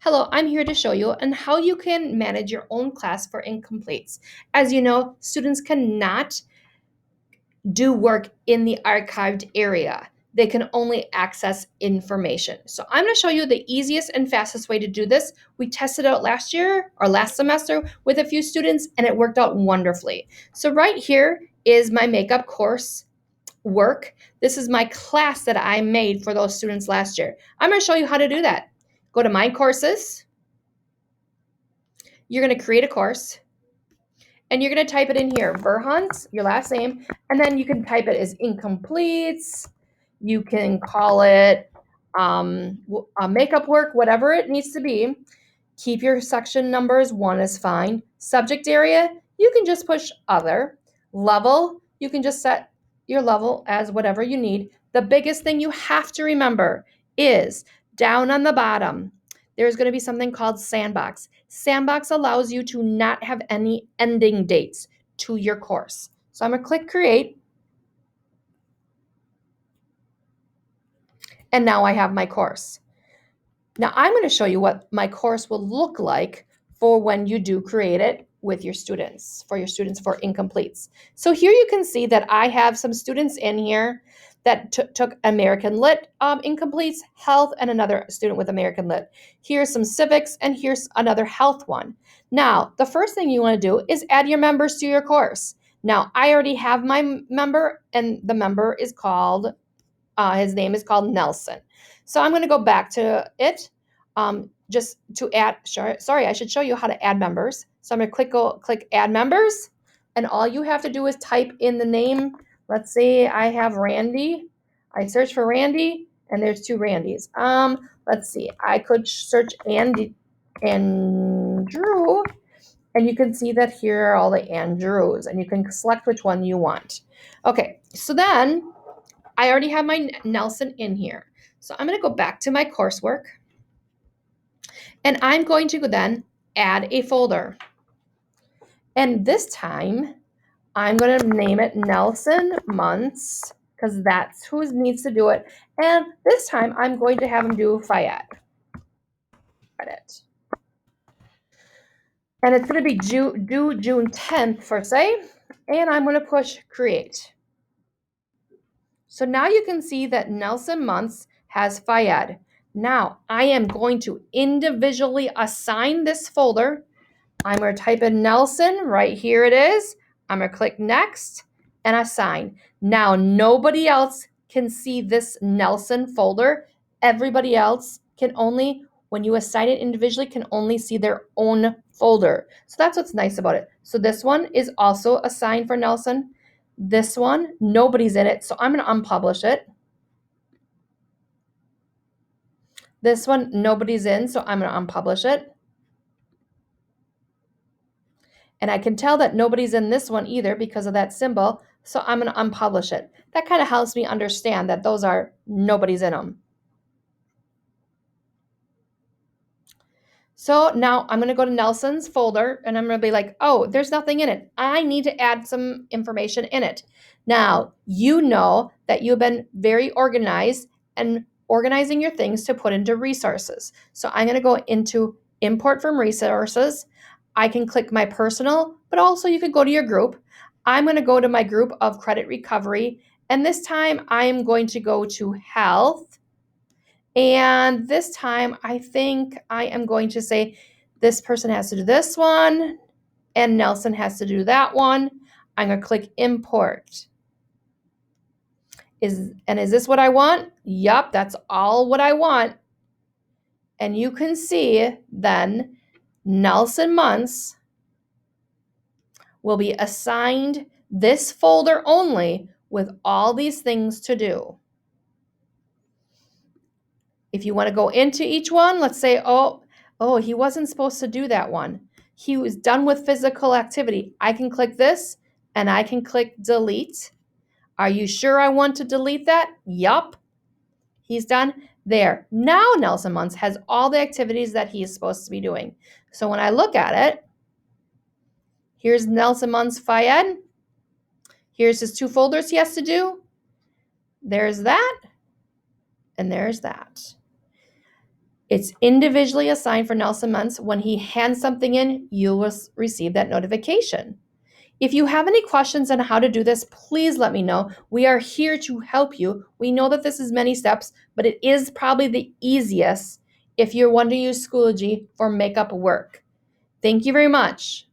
Hello, I'm here to show you on how you can manage your own class for incompletes. As you know, students cannot do work in the archived area. They can only access information. So I'm going to show you the easiest and fastest way to do this. We tested out last year or last semester with a few students and it worked out wonderfully. So right here is my makeup course work. This is my class that I made for those students last year. I'm going to show you how to do that. Go to My Courses. You're going to create a course and you're going to type it in here, Verhunt, your last name, and then you can type it as incompletes. You can call it makeup work, whatever it needs to be. Keep your section numbers, 1 is fine. Subject area, you can just push other. Level, you can just set your level as whatever you need. The biggest thing you have to remember is down on the bottom, there's going to be something called Sandbox. Sandbox allows you to not have any ending dates to your course. So I'm going to click Create. And now I have my course. Now I'm going to show you what my course will look like for when you do create it with your students, for incompletes. So here you can see that I have some students in here that took American Lit incompletes, health, and another student with American Lit. Here's some civics, and here's another health one. Now, the first thing you want to do is add your members to your course. Now, I already have my member, and the member is called, his name is called Nelson. So I'm going to go back to it just to add, sorry, I should show you how to add members. So I'm going to click Add Members, and all you have to do is type in the name. Let's say I have Randy. I search for Randy, and there's 2 Randys. Let's see. I could search Andrew, and you can see that here are all the Andrews, and you can select which one you want. Okay, so then I already have my Nelson in here. So I'm going to go back to my coursework, and I'm going to then add a folder. And this time, I'm going to name it Nelson Months, because that's who needs to do it. And this time, I'm going to have him do Fayette. And it's going to be due June 10th, for say, and I'm going to push Create. So now you can see that Nelson Months has Fayed. Now I am going to individually assign this folder. I'm going to type in Nelson, right here it is. I'm going to click Next and Assign. Now nobody else can see this Nelson folder. Everybody else can only, when you assign it individually, can only see their own folder. So that's what's nice about it. So this one is also assigned for Nelson. This one, nobody's in it, so I'm going to unpublish it. This one, nobody's in, so I'm going to unpublish it. And I can tell that nobody's in this one either because of that symbol, so I'm going to unpublish it. That kind of helps me understand that those are nobody's in them. So now I'm going to go to Nelson's folder, and I'm going to be like, oh, there's nothing in it. I need to add some information in it. Now, you know that you've been very organized and organizing your things to put into resources. So I'm going to go into Import from Resources. I can click my personal, but also you can go to your group. I'm going to go to my group of credit recovery, and this time I'm going to go to Health. And this time, I think I am going to say this person has to do this one, and Nelson has to do that one. I'm going to click Import. Is this what I want? Yup, that's all what I want. And you can see then Nelson Months will be assigned this folder only with all these things to do. If you want to go into each one, let's say, oh, he wasn't supposed to do that one. He was done with physical activity. I can click this and I can click delete. Are you sure I want to delete that? Yup. He's done. There. Now Nelson Months has all the activities that he is supposed to be doing. So when I look at it, here's Nelson Months Fayed. Here's his 2 folders he has to do. There's that. And there's that. It's individually assigned for Nelson Muntz. When he hands something in, you will receive that notification. If you have any questions on how to do this, please let me know. We are here to help you. We know that this is many steps, but it is probably the easiest if you want to use Schoology for makeup work. Thank you very much.